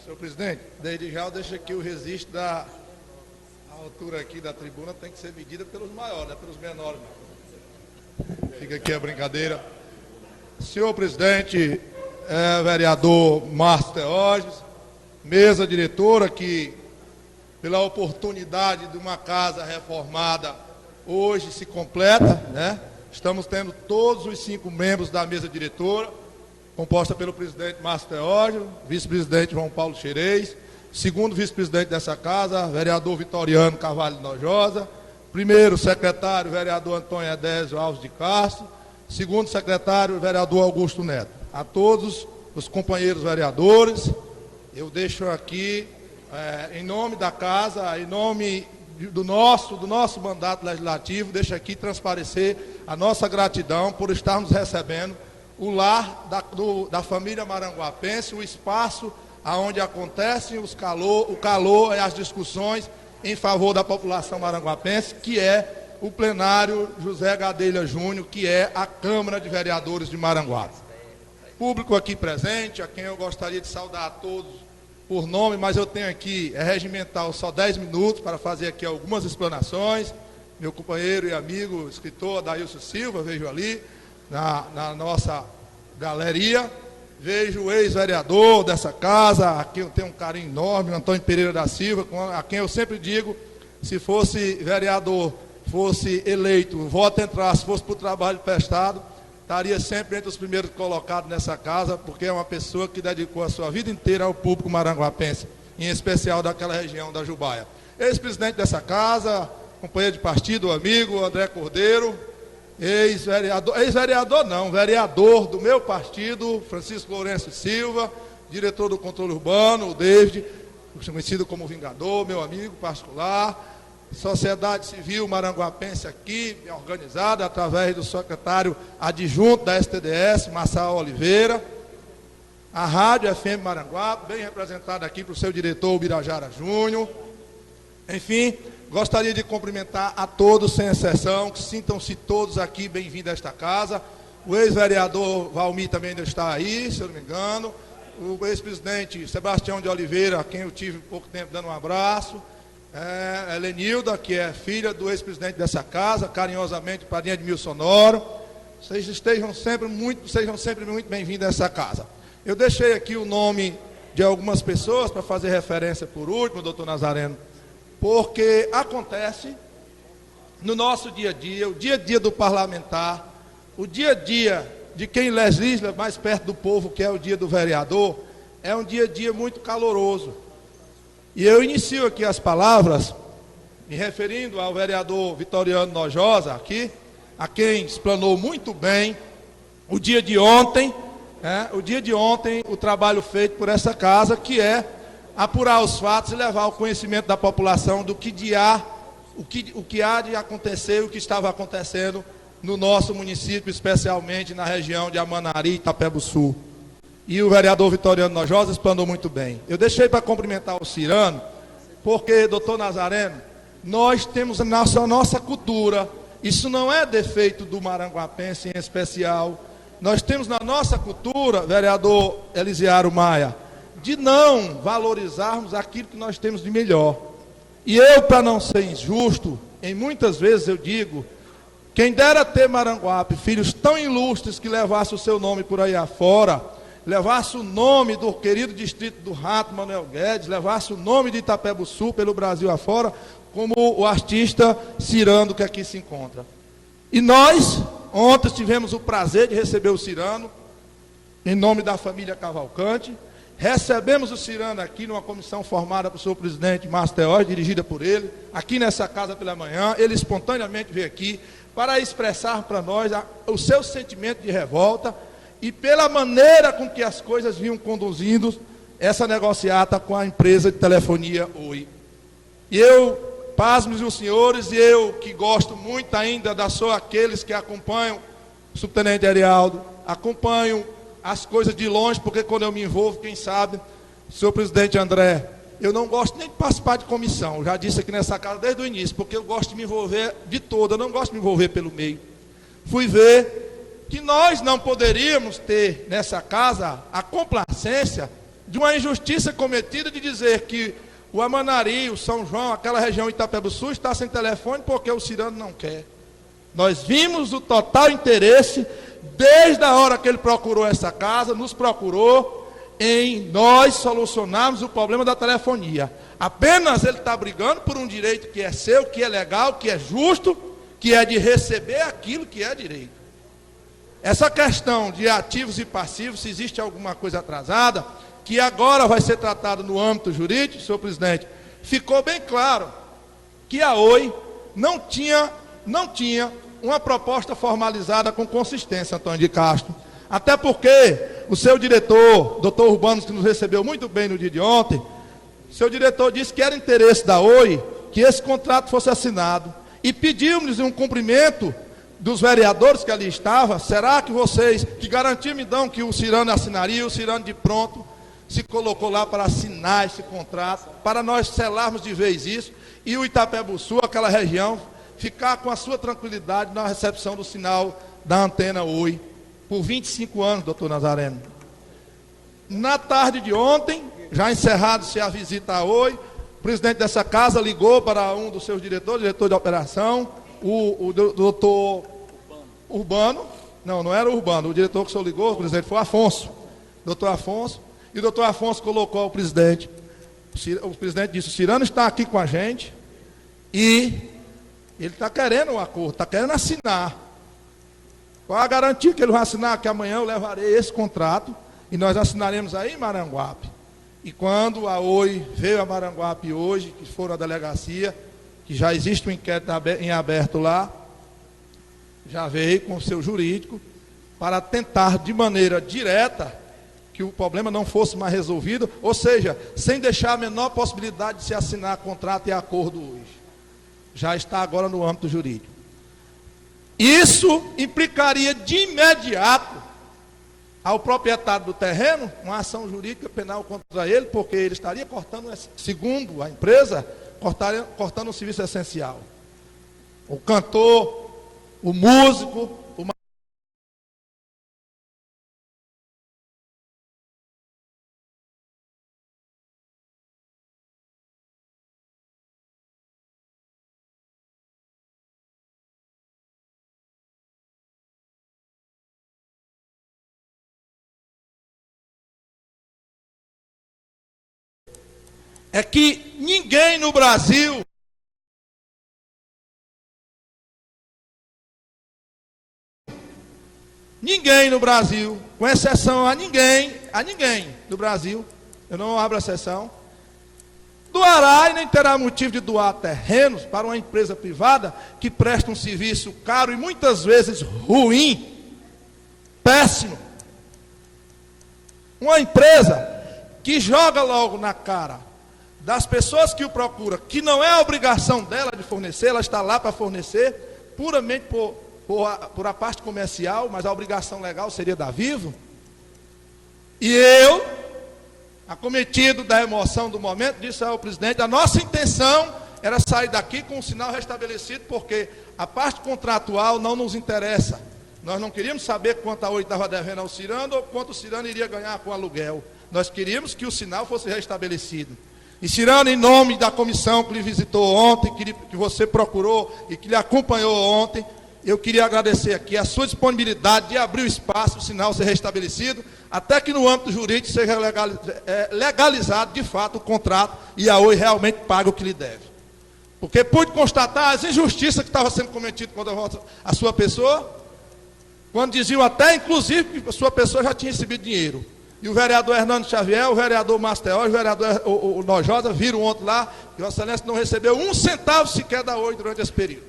Senhor presidente, desde já eu deixo aqui o registro da altura aqui da tribuna, tem que ser medida pelos maiores, não é pelos menores. Fica aqui a brincadeira. Senhor presidente, vereador Márcio Teógenes, mesa diretora, que pela oportunidade de uma casa reformada hoje se completa, né? Estamos tendo todos os 5 membros da mesa diretora, composta pelo presidente Márcio Teógenes, vice-presidente João Paulo Xerez, segundo vice-presidente dessa casa, vereador Vitoriano Carvalho Nojosa, primeiro secretário, vereador Antônio Edésio Alves de Castro, segundo secretário, vereador Augusto Neto. A todos os companheiros vereadores, eu deixo aqui, em nome da casa, em nome do nosso mandato legislativo, deixo aqui transparecer a nossa gratidão por estarmos recebendo o lar da família maranguapense, o espaço onde acontecem o calor e as discussões em favor da população maranguapense, que é o plenário José Gadelha Júnior, que é a Câmara de Vereadores de Maranguape. Público aqui presente, a quem eu gostaria de saudar a todos por nome, mas eu tenho aqui, regimental, só 10 minutos para fazer aqui algumas explanações. Meu companheiro e amigo, escritor Adailson Silva, vejo ali, na nossa galeria. Vejo o ex-vereador dessa casa, a quem eu tenho um carinho enorme, Antônio Pereira da Silva, a quem eu sempre digo, se fosse vereador, fosse eleito, o voto entrasse, fosse para o trabalho prestado, estaria sempre entre os primeiros colocados nessa casa, porque é uma pessoa que dedicou a sua vida inteira ao público maranguapense, em especial daquela região da Jubaia. Ex-presidente dessa casa, companheiro de partido, amigo, André Cordeiro, vereador do meu partido, Francisco Lourenço Silva, diretor do controle urbano, o David, conhecido como Vingador, meu amigo particular, sociedade civil maranguapense aqui, organizada através do secretário adjunto da STDS, Marçal Oliveira, a Rádio FM Maranguape, bem representada aqui por seu diretor, Birajara Júnior. Enfim, gostaria de cumprimentar a todos, sem exceção, que sintam-se todos aqui bem-vindos a esta casa. O ex-vereador Valmir também ainda está aí, se eu não me engano. O ex-presidente Sebastião de Oliveira, a quem eu tive pouco tempo dando um abraço. Helenilda, que é filha do ex-presidente dessa casa, carinhosamente, padrinha de Mil Sonoro. Sejam sempre muito bem-vindos a essa casa. Eu deixei aqui o nome de algumas pessoas para fazer referência por último, doutor Nazareno, porque acontece no nosso dia a dia, o dia a dia do parlamentar, o dia a dia de quem legisla mais perto do povo, que é o dia do vereador, é um dia a dia muito caloroso. E eu inicio aqui as palavras, me referindo ao vereador Vitoriano Nojosa, aqui, a quem explanou muito bem o dia de ontem, o trabalho feito por essa casa, que é apurar os fatos e levar ao conhecimento da população do que há de acontecer, o que estava acontecendo no nosso município, especialmente na região de Amanari e Itapebussul. E o vereador Vitoriano Nojosa explanou muito bem. Eu deixei para cumprimentar o Cirano, porque, doutor Nazareno, nós temos a nossa cultura, isso não é defeito do maranguapense em especial, nós temos na nossa cultura, vereador Elisiário Maia, de não valorizarmos aquilo que nós temos de melhor. E eu, para não ser injusto, muitas vezes eu digo, quem dera ter Maranguape, filhos tão ilustres que levasse o seu nome por aí afora, levasse o nome do querido distrito do Rato, Manuel Guedes, levasse o nome de Itapebussul pelo Brasil afora, como o artista Cirano que aqui se encontra. E nós, ontem, tivemos o prazer de receber o Cirano, em nome da família Cavalcante. Recebemos o Cirano aqui numa comissão formada pelo senhor presidente Márcio Teógenes, dirigida por ele, aqui nessa casa pela manhã. Ele espontaneamente veio aqui para expressar para nós o seu sentimento de revolta e pela maneira com que as coisas vinham conduzindo essa negociata com a empresa de telefonia Oi. E eu, pasmem os senhores, e eu que gosto muito ainda aqueles que acompanham o subtenente Arialdo, acompanham as coisas de longe, porque quando eu me envolvo, quem sabe, senhor presidente André, eu não gosto nem de participar de comissão, já disse aqui nessa casa desde o início, porque eu gosto de me envolver de todo, eu não gosto de me envolver pelo meio. Fui ver que nós não poderíamos ter nessa casa a complacência de uma injustiça cometida de dizer que o Amanari, o São João, aquela região Itapebuçu está sem telefone porque o Cirano não quer. Nós vimos o total interesse, desde a hora que ele procurou essa casa, nos procurou, em nós solucionarmos o problema da telefonia. Apenas ele está brigando por um direito que é seu, que é legal, que é justo, que é de receber aquilo que é direito. Essa questão de ativos e passivos, se existe alguma coisa atrasada, que agora vai ser tratado no âmbito jurídico, senhor presidente, ficou bem claro que a Oi não tinha uma proposta formalizada com consistência, Antônio de Castro. Até porque o seu diretor, doutor Urbano, que nos recebeu muito bem no dia de ontem, seu diretor disse que era interesse da Oi que esse contrato fosse assinado. E pedimos um cumprimento dos vereadores que ali estavam. Será que vocês, que garantiam me dão que o Cirano assinaria, o Cirano de pronto se colocou lá para assinar esse contrato, para nós selarmos de vez isso, e o Itapebuçu, aquela região, ficar com a sua tranquilidade na recepção do sinal da antena Oi. Por 25 anos, doutor Nazareno. Na tarde de ontem, já encerrado-se a visita a Oi, o presidente dessa casa ligou para um dos seus diretores, diretor de operação, o doutor Urbano, não era o Urbano, o diretor que o senhor ligou, o presidente, foi o Afonso, doutor Afonso, e o doutor Afonso colocou ao presidente, o presidente disse, o Cirano está aqui com a gente, e ele está querendo um acordo, está querendo assinar. Qual a garantia que ele vai assinar? Que amanhã eu levarei esse contrato e nós assinaremos aí em Maranguape. E quando a Oi veio a Maranguape hoje, que foram à delegacia, que já existe um inquérito em aberto lá, já veio com o seu jurídico para tentar de maneira direta que o problema não fosse mais resolvido, ou seja, sem deixar a menor possibilidade de se assinar contrato e acordo hoje. Já está agora no âmbito jurídico. Isso implicaria de imediato ao proprietário do terreno uma ação jurídica penal contra ele, porque ele estaria cortando, segundo a empresa, cortando um serviço essencial. O cantor, o músico, o é que ninguém no Brasil com exceção a ninguém do Brasil, eu não abro exceção, doará e nem terá motivo de doar terrenos para uma empresa privada que presta um serviço caro e muitas vezes ruim, péssimo. Uma empresa que joga logo na cara das pessoas que o procuram, que não é a obrigação dela de fornecer, ela está lá para fornecer, puramente por a parte comercial, mas a obrigação legal seria da Vivo. E eu, acometido da emoção do momento, disse ao presidente, a nossa intenção era sair daqui com o sinal restabelecido, porque a parte contratual não nos interessa. Nós não queríamos saber quanto a Oi estava devendo ao Cirano, ou quanto o Cirano iria ganhar com o aluguel. Nós queríamos que o sinal fosse restabelecido. E Cirano, em nome da comissão que lhe visitou ontem, que você procurou e que lhe acompanhou ontem, eu queria agradecer aqui a sua disponibilidade de abrir o espaço, o sinal ser restabelecido, até que no âmbito jurídico seja legalizado de fato o contrato e a Oi realmente pague o que lhe deve. Porque pude constatar as injustiças que estavam sendo cometidas contra a sua pessoa, quando diziam até, inclusive, que a sua pessoa já tinha recebido dinheiro. E o vereador Hernando Xavier, o vereador Masteó, o vereador o Nojosa viram ontem lá, que Vossa Excelência não recebeu um centavo sequer da Oi durante esse período.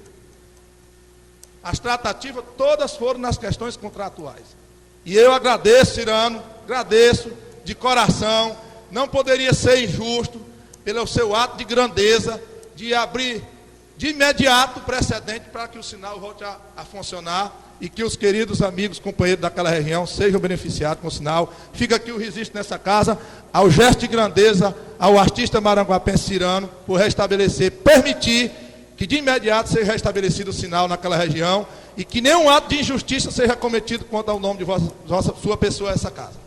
As tratativas todas foram nas questões contratuais. E eu agradeço, Cirano, agradeço de coração, não poderia ser injusto, pelo seu ato de grandeza, de abrir de imediato o precedente para que o sinal volte a funcionar e que os queridos amigos, companheiros daquela região sejam beneficiados com o sinal. Fica aqui o registro nessa casa, ao gesto de grandeza, ao artista maranguapense Cirano, por restabelecer, permitir que de imediato seja restabelecido o sinal naquela região e que nenhum ato de injustiça seja cometido contra o nome de sua pessoa essa casa.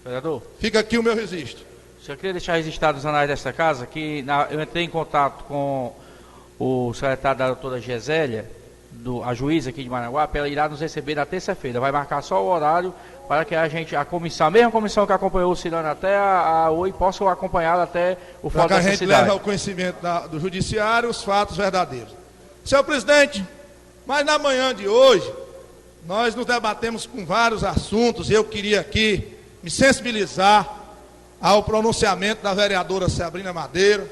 Vereador, fica aqui o meu registro. Eu queria deixar registrado nos anais desta casa que eu entrei em contato com o secretário da doutora Gesélia, a juíza aqui de Maranguape. Ela irá nos receber na terça-feira, vai marcar só o horário para que a comissão, a mesma comissão que acompanhou o Cirano até a OI, possa acompanhá-la até o fórum dessa cidade. Para que a gente leve ao conhecimento do judiciário os fatos verdadeiros. Senhor presidente, mas na manhã de hoje, nós nos debatemos com vários assuntos, e eu queria aqui me sensibilizar ao pronunciamento da vereadora Sabrina Madeira,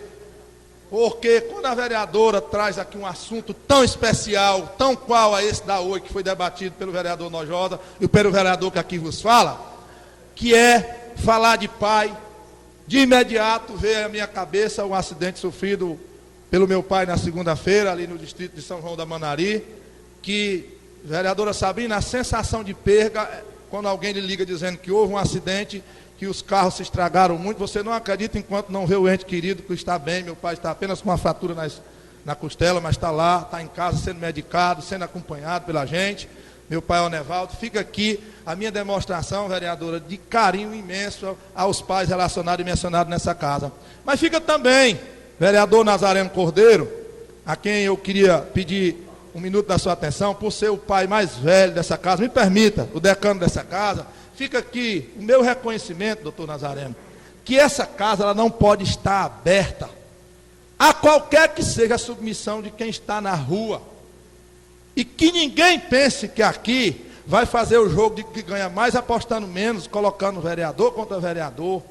porque quando a vereadora traz aqui um assunto tão especial, tão qual a esse da OI, que foi debatido pelo vereador Nojosa e pelo vereador que aqui vos fala, que é falar de pai, de imediato veio à minha cabeça um acidente sofrido pelo meu pai na segunda-feira, ali no distrito de São João da Manari, que, vereadora Sabrina, a sensação de perda, quando alguém lhe liga dizendo que houve um acidente, que os carros se estragaram muito, você não acredita enquanto não vê o ente querido que está bem. Meu pai está apenas com uma fratura na costela, mas está lá, está em casa sendo medicado, sendo acompanhado pela gente. Meu pai é o Nevaldo. Fica aqui a minha demonstração, vereadora, de carinho imenso aos pais relacionados e mencionados nessa casa. Mas fica também, vereador Nazareno Cordeiro, a quem eu queria pedir um minuto da sua atenção, por ser o pai mais velho dessa casa, me permita, o decano dessa casa. Fica aqui o meu reconhecimento, doutor Nazareno, que essa casa ela não pode estar aberta a qualquer que seja a submissão de quem está na rua. E que ninguém pense que aqui vai fazer o jogo de que ganha mais apostando menos, colocando vereador contra vereador.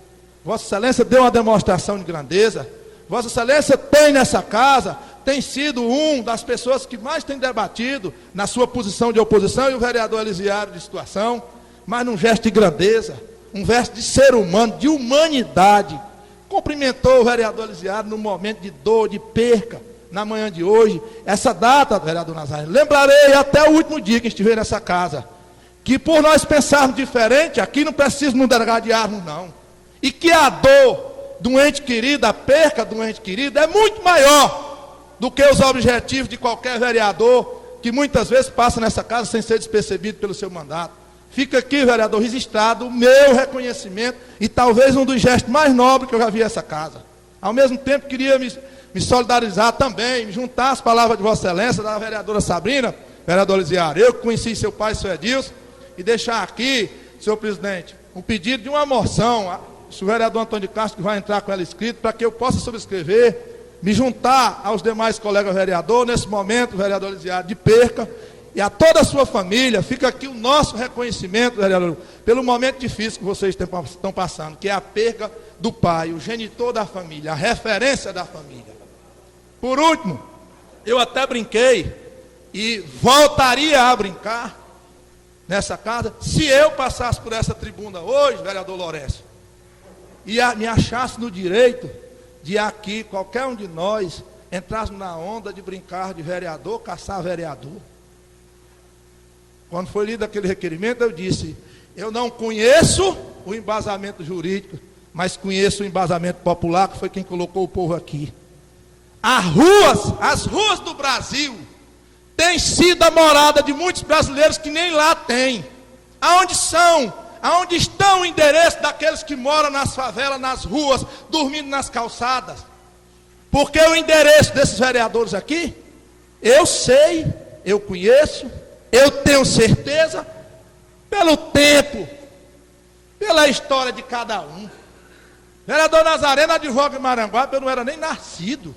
Vossa Excelência deu uma demonstração de grandeza. Vossa Excelência tem nessa casa, tem sido uma das pessoas que mais tem debatido na sua posição de oposição, e o vereador Elisiário de situação, mas num gesto de grandeza, um gesto de ser humano, de humanidade. Cumprimentou o vereador Elisiário no momento de dor, de perca, na manhã de hoje. Essa data, vereador Nazareno, lembrarei até o último dia que estiver nessa casa, que por nós pensarmos diferente, aqui não precisa nos degradearmos não, e que a dor do ente querido, a perca do ente querido é muito maior do que os objetivos de qualquer vereador, que muitas vezes passa nessa casa sem ser despercebido pelo seu mandato. Fica aqui, vereador, registrado o meu reconhecimento e talvez um dos gestos mais nobres que eu já vi nessa casa. Ao mesmo tempo, queria me solidarizar também, me juntar às palavras de Vossa Excelência, da vereadora Sabrina, vereador Elisiário. Eu conheci seu pai, seu Edilson, e deixar aqui, senhor presidente, um pedido de uma moção, se o vereador Antônio de Castro que vai entrar com ela escrito, para que eu possa subscrever, me juntar aos demais colegas vereadores, nesse momento, vereador Elisiário, de perca, e a toda a sua família. Fica aqui o nosso reconhecimento, vereador, pelo momento difícil que vocês estão passando, que é a perda do pai, o genitor da família, a referência da família. Por último, eu até brinquei, e voltaria a brincar nessa casa, se eu passasse por essa tribuna hoje, vereador Lourenço, e me achasse no direito de aqui, qualquer um de nós, entrasse na onda de brincar de vereador, caçar vereador. Quando foi lido aquele requerimento, eu disse, eu não conheço o embasamento jurídico, mas conheço o embasamento popular, que foi quem colocou o povo aqui. As ruas do Brasil têm sido a morada de muitos brasileiros que nem lá tem. Aonde estão o endereço daqueles que moram nas favelas, nas ruas, dormindo nas calçadas? Porque o endereço desses vereadores aqui, eu sei, eu conheço, eu tenho certeza, pelo tempo, pela história de cada um. Vereador Nazareno, advoga em Maranguape, eu não era nem nascido.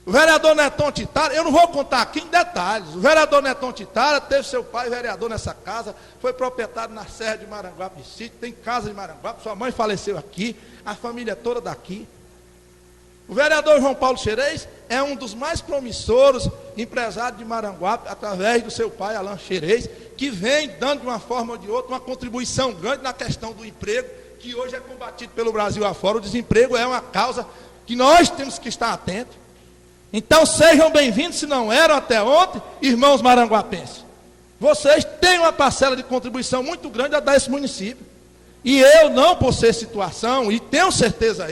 O vereador Neton Titara, eu não vou contar aqui em detalhes. O vereador Neton Titara teve seu pai vereador nessa casa, foi proprietário na Serra de Maranguape de sítio, tem casa em Maranguape, sua mãe faleceu aqui, a família toda daqui. O vereador João Paulo Xerez é um dos mais promissores empresários de Maranguape, através do seu pai, Alain Xerez, que vem dando de uma forma ou de outra uma contribuição grande na questão do emprego, que hoje é combatido pelo Brasil afora. O desemprego é uma causa que nós temos que estar atentos. Então sejam bem-vindos, se não eram até ontem, irmãos maranguapenses. Vocês têm uma parcela de contribuição muito grande a dar a esse município. E eu não, por ser situação, e tenho certeza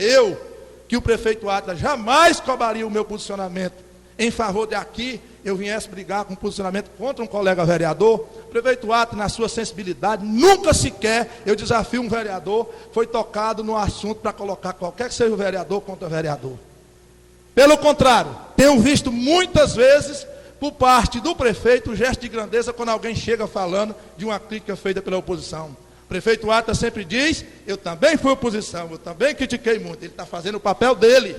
que o prefeito Átila jamais cobraria o meu posicionamento em favor de aqui, eu viesse brigar com posicionamento contra um colega vereador. O prefeito Atos, na sua sensibilidade, nunca sequer, eu desafio um vereador, foi tocado no assunto para colocar qualquer que seja o vereador contra o vereador. Pelo contrário, tenho visto muitas vezes, por parte do prefeito, o gesto de grandeza quando alguém chega falando de uma crítica feita pela oposição. O prefeito Atos sempre diz, eu também fui oposição, eu também critiquei muito, ele está fazendo o papel dele.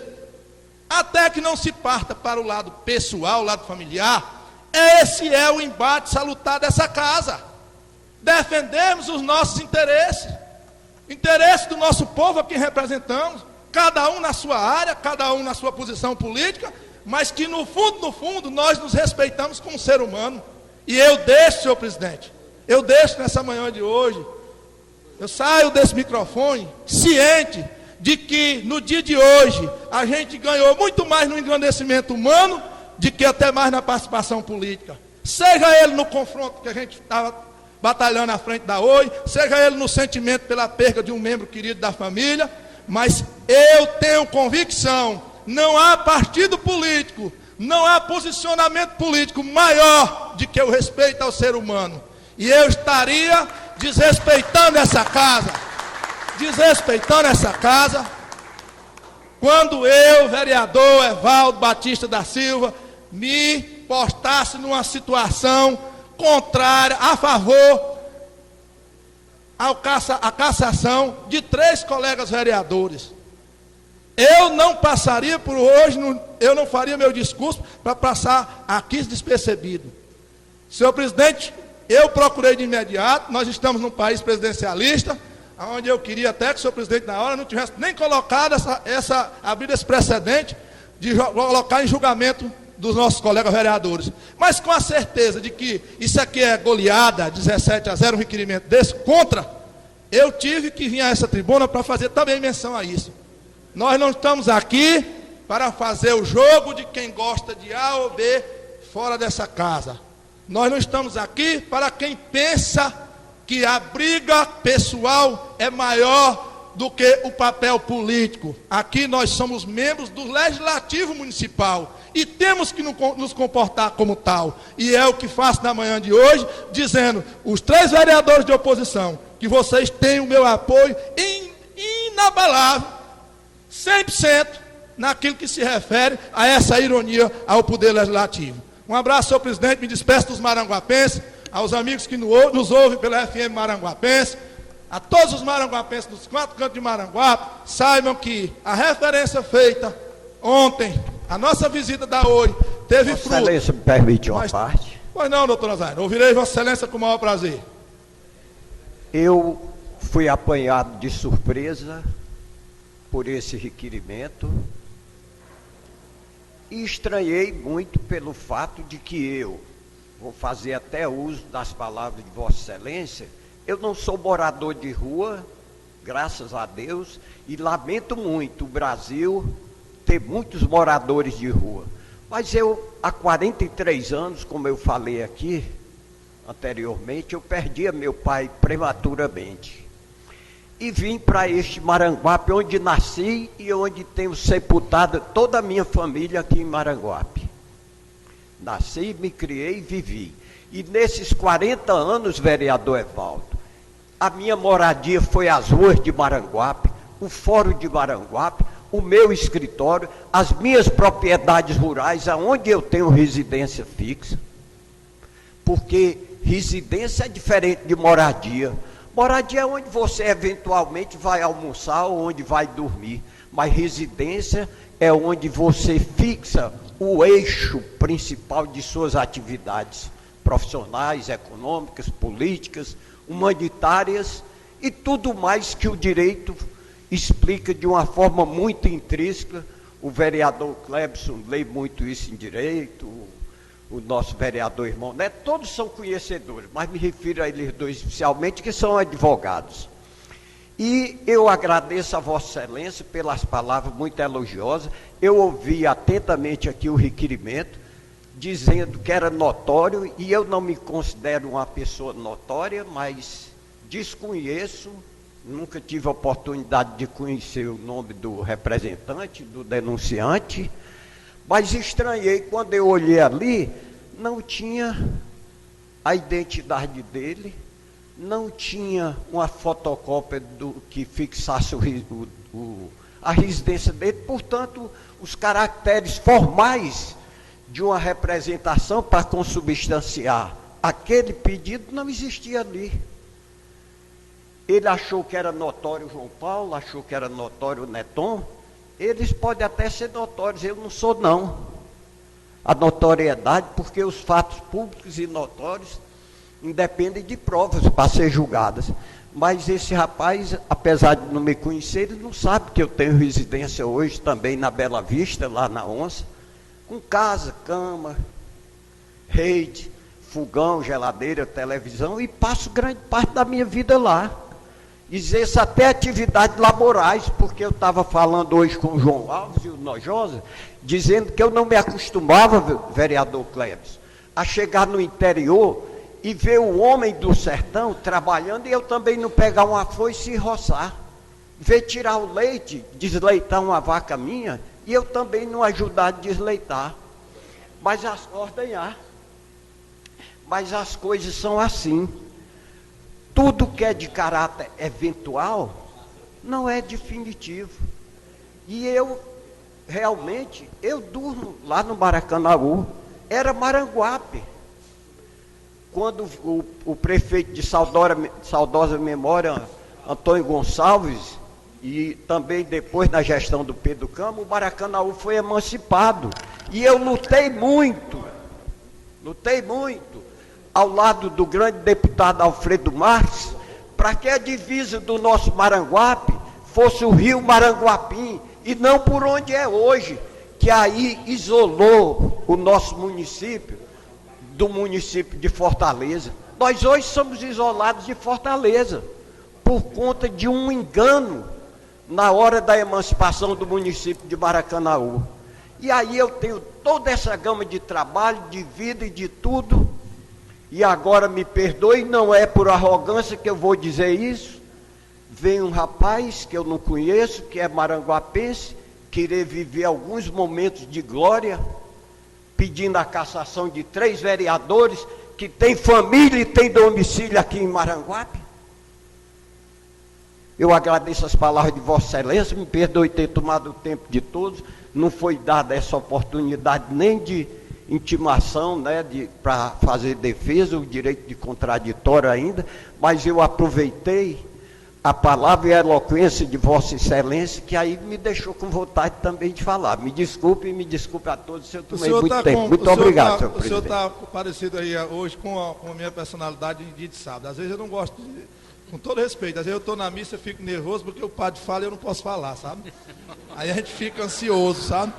Até que não se parta para o lado pessoal, o lado familiar. Esse é o embate salutar dessa casa. Defendemos os nossos interesses, interesses do nosso povo a quem representamos, cada um na sua área, cada um na sua posição política, mas que no fundo, nós nos respeitamos como ser humano. E eu deixo, senhor presidente, eu deixo nessa manhã de hoje, eu saio desse microfone ciente de que no dia de hoje a gente ganhou muito mais no engrandecimento humano do que até mais na participação política. Seja ele no confronto que a gente estava batalhando à frente da OI, seja ele no sentimento pela perda de um membro querido da família, mas eu tenho convicção, não há partido político, não há posicionamento político maior do que o respeito ao ser humano. E eu estaria desrespeitando essa casa, quando eu, vereador Evaldo Batista da Silva, me postasse numa situação contrária, a favor à cassação de 3 colegas vereadores. Eu não passaria por hoje, eu não faria meu discurso para passar aqui despercebido. Senhor presidente, eu procurei de imediato, nós estamos num país presidencialista, onde eu queria até que o senhor presidente na hora não tivesse nem colocado abrido esse precedente de colocar em julgamento dos nossos colegas vereadores. Mas com a certeza de que isso aqui é goleada, 17-0, um requerimento desse, contra, eu tive que vir a essa tribuna para fazer também menção a isso. Nós não estamos aqui para fazer o jogo de quem gosta de A ou B fora dessa casa. Nós não estamos aqui para quem pensa que a briga pessoal é maior do que o papel político. Aqui nós somos membros do Legislativo Municipal e temos que nos comportar como tal. E é o que faço na manhã de hoje, dizendo, os 3 vereadores de oposição, que vocês têm o meu apoio inabalável, 100%, naquilo que se refere a essa ironia ao Poder Legislativo. Um abraço, senhor presidente, me despeço dos maranguapenses, aos amigos que nos ouvem pela FM Maranguapense, a todos os maranguapenses dos 4 cantos de Maranguape, saibam que a referência feita ontem, a nossa visita da OI, teve fruto. Vossa Excelência me permite uma parte? Pois não, doutor Nazário, ouvirei Vossa Excelência com o maior prazer. Eu fui apanhado de surpresa por esse requerimento e estranhei muito pelo fato de que eu vou fazer até uso das palavras de Vossa Excelência, eu não sou morador de rua, graças a Deus, e lamento muito o Brasil ter muitos moradores de rua. Mas eu, há 43 anos, como eu falei aqui anteriormente, eu perdi meu pai prematuramente. E vim para este Maranguape, onde nasci e onde tenho sepultado toda a minha família aqui em Maranguape. Nasci, me criei e vivi. E nesses 40 anos, vereador Evaldo, a minha moradia foi as ruas de Maranguape, o Fórum de Maranguape, o meu escritório, as minhas propriedades rurais, aonde eu tenho residência fixa. Porque residência é diferente de moradia. Moradia é onde você eventualmente vai almoçar ou onde vai dormir. Mas residência é onde você fixa o eixo principal de suas atividades profissionais, econômicas, políticas, humanitárias e tudo mais que o direito explica de uma forma muito intrínseca. O vereador Clebson lê muito isso em direito, o nosso vereador irmão Neto, todos são conhecedores, mas me refiro a eles dois especialmente, que são advogados. E eu agradeço a Vossa Excelência pelas palavras muito elogiosas. Eu ouvi atentamente aqui o requerimento, dizendo que era notório, e eu não me considero uma pessoa notória, mas desconheço, nunca tive a oportunidade de conhecer o nome do representante, do denunciante, Mas estranhei, quando eu olhei ali, não tinha a identidade dele, não tinha uma fotocópia do que fixasse a residência dele, portanto, os caracteres formais de uma representação para consubstanciar aquele pedido não existia ali. Ele achou que era notório João Paulo, achou que era notório Neton. Eles podem até ser notórios, eu não sou não. A notoriedade, porque os fatos públicos e notórios independem de provas para ser julgadas. Mas esse rapaz, apesar de não me conhecer, ele não sabe que eu tenho residência hoje também na Bela Vista, lá na Onça, com casa, cama, rede, fogão, geladeira, televisão, e passo grande parte da minha vida lá. Exerço até atividades laborais, porque eu estava falando hoje com o João Alves e o Nojosa, dizendo que eu não me acostumava, vereador Cleves, a chegar no interior e ver o homem do sertão trabalhando e eu também não pegar uma foice e roçar. Ver tirar o leite, desleitar uma vaca minha, e eu também não ajudar a desleitar. Mas ordenhar. Mas as coisas são assim. Tudo que é de caráter eventual não é definitivo. E eu, realmente, eu durmo lá no Maracanaú. Era Maranguape. Quando o prefeito de saudosa memória, Antônio Gonçalves, e também depois na gestão do Pedro Camo, o Maracanaú foi emancipado. E eu lutei muito, ao lado do grande deputado Alfredo Marques, para que a divisa do nosso Maranguape fosse o rio Maranguapim, e não por onde é hoje, que aí isolou o nosso município do município de Fortaleza. Nós hoje somos isolados de Fortaleza, por conta de um engano na hora da emancipação do município de Maracanaú. E aí eu tenho toda essa gama de trabalho, de vida e de tudo. E agora me perdoe, não é por arrogância que eu vou dizer isso. Vem um rapaz que eu não conheço, que é maranguapense, querer viver alguns momentos de glória, pedindo a cassação de 3 vereadores que tem família e tem domicílio aqui em Maranguape. Eu agradeço as palavras de Vossa Excelência, me perdoe ter tomado o tempo de todos, não foi dada essa oportunidade nem de intimação, né, para fazer defesa, o direito de contraditório ainda, mas eu aproveitei a palavra e a eloquência de Vossa Excelência, que aí me deixou com vontade também de falar. Me desculpe a todos se eu tomei muito tempo. Muito obrigado, senhor presidente. O senhor está parecido aí hoje com a minha personalidade de dia de sábado. Às vezes eu não gosto, com todo respeito, às vezes eu estou na missa e fico nervoso porque o padre fala e eu não posso falar, sabe? Aí a gente fica ansioso, sabe?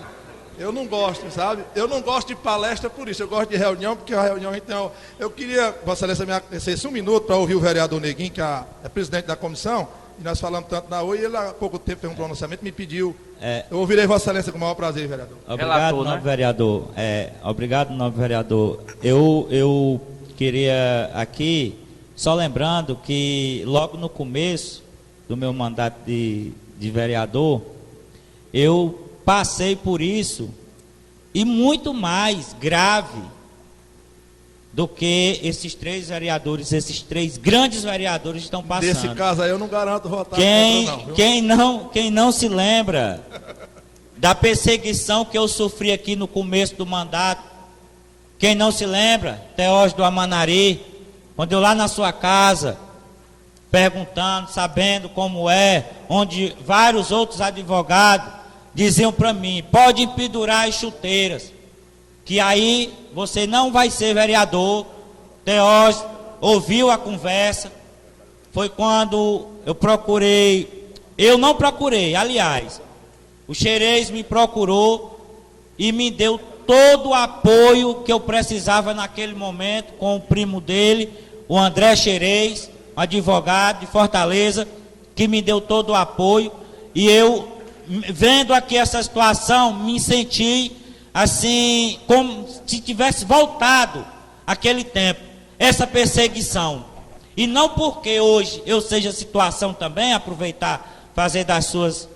Eu não gosto, sabe? Eu não gosto de palestra por isso, eu gosto de reunião, porque a reunião, então, eu queria, Vossa Excelência, me acessasse um minuto para ouvir o vereador Neguinho, que é presidente da comissão, e nós falamos tanto na OI, e ele há pouco tempo fez um pronunciamento, me pediu. Eu ouvirei Vossa Excelência com o maior prazer, vereador. Obrigado, nobre vereador. Obrigado, nobre vereador. Eu queria aqui, só lembrando que logo no começo do meu mandato de vereador, eu passei por isso, e muito mais grave do que esses 3 vereadores, esses 3 grandes vereadores estão passando. Nesse caso aí eu não garanto votar quem não se lembra da perseguição que eu sofri aqui no começo do mandato, quem não se lembra, Teógeno do Amanari, quando eu lá na sua casa, perguntando, sabendo como é, onde vários outros advogados diziam para mim, pode empendurar as chuteiras, que aí você não vai ser vereador. Teógeno ouviu a conversa, foi quando eu não procurei, aliás, o Xerez me procurou e me deu todo o apoio que eu precisava naquele momento, com o primo dele, o André Xerez, um advogado de Fortaleza, que me deu todo o apoio, e eu, vendo aqui essa situação, me senti assim, como se tivesse voltado aquele tempo, essa perseguição. E não porque hoje eu seja situação também, aproveitar, fazer das suas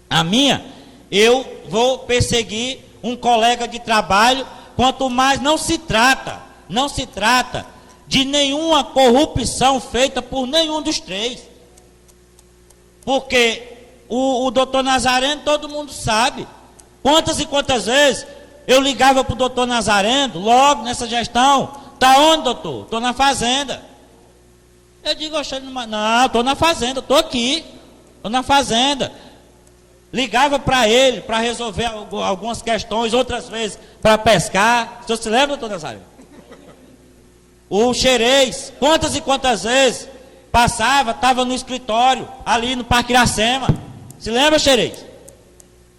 a minha, eu vou perseguir um colega de trabalho, quanto mais não se trata de nenhuma corrupção feita por nenhum dos três. Porque o doutor Nazareno, todo mundo sabe. Quantas e quantas vezes eu ligava para o doutor Nazareno, logo nessa gestão: está onde, doutor? Estou na fazenda. Eu digo: não, estou na fazenda, estou aqui, estou na fazenda. Ligava para ele para resolver algumas questões, outras vezes para pescar. O senhor se lembra, doutor Nazareno? O Xerez, quantas e quantas vezes passava, estava no escritório, ali no Parque Iracema. Se lembra, Xerez?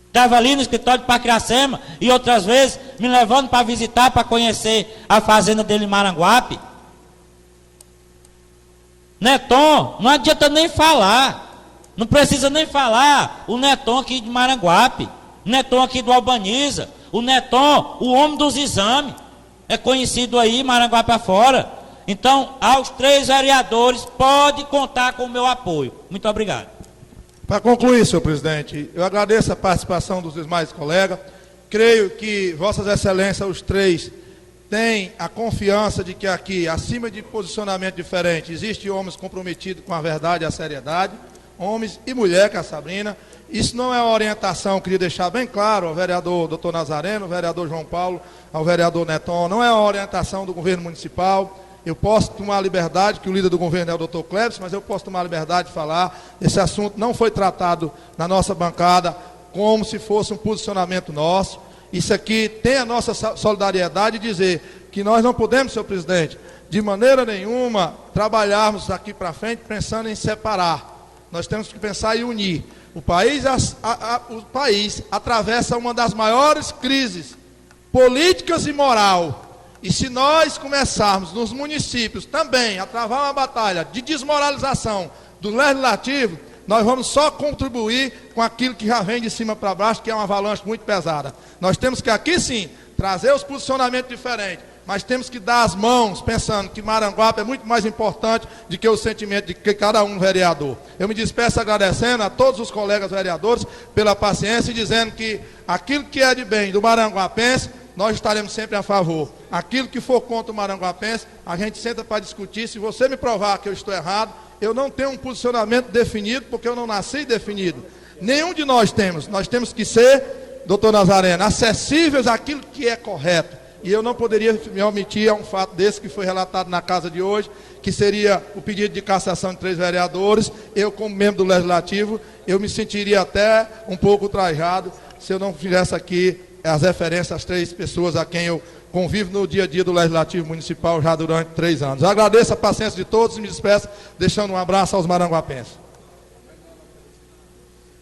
Estava ali no escritório do Parque Iracema, e outras vezes me levando para visitar, para conhecer a fazenda dele em Maranguape. Neton, não adianta nem falar. Não precisa nem falar. O Neton aqui de Maranguape, Neton aqui do Albaniza, o Neton, o homem dos exames, é conhecido aí, Maranguape afora. Então, aos 3 vereadores, pode contar com o meu apoio. Muito obrigado. Para concluir, senhor presidente, eu agradeço a participação dos demais colegas. Creio que vossas excelências, os 3, têm a confiança de que aqui, acima de posicionamento diferente, existem homens comprometidos com a verdade e a seriedade, homens e mulher, que é a Sabrina. Isso não é uma orientação, queria deixar bem claro ao vereador doutor Nazareno, ao vereador João Paulo, ao vereador Neton, não é uma orientação do governo municipal. Eu posso tomar a liberdade, que o líder do governo é o doutor Cleves, mas eu posso tomar a liberdade de falar. Esse assunto não foi tratado na nossa bancada como se fosse um posicionamento nosso. Isso aqui tem a nossa solidariedade de dizer que nós não podemos, senhor presidente, de maneira nenhuma, trabalharmos daqui para frente pensando em separar. Nós temos que pensar em unir. O país atravessa uma das maiores crises políticas e moral. E se nós começarmos nos municípios também a travar uma batalha de desmoralização do legislativo, nós vamos só contribuir com aquilo que já vem de cima para baixo, que é uma avalanche muito pesada. Nós temos que aqui sim trazer os posicionamentos diferentes, mas temos que dar as mãos pensando que Maranguape é muito mais importante do que o sentimento de que cada um vereador. Eu me despeço agradecendo a todos os colegas vereadores pela paciência e dizendo que aquilo que é de bem do maranguapense, nós estaremos sempre a favor. Aquilo que for contra o maranguapense, a gente senta para discutir. Se você me provar que eu estou errado, eu não tenho um posicionamento definido, porque eu não nasci definido. Nenhum de nós temos. Nós temos que ser, doutor Nazareno, acessíveis àquilo que é correto. E eu não poderia me omitir a um fato desse que foi relatado na casa de hoje, que seria o pedido de cassação de 3 vereadores. Eu, como membro do Legislativo, eu me sentiria até um pouco ultrajado se eu não fizesse aqui as referências às 3 pessoas a quem eu convivo no dia a dia do Legislativo Municipal já durante 3 anos. Eu agradeço a paciência de todos e me despeço, deixando um abraço aos maranguapenses.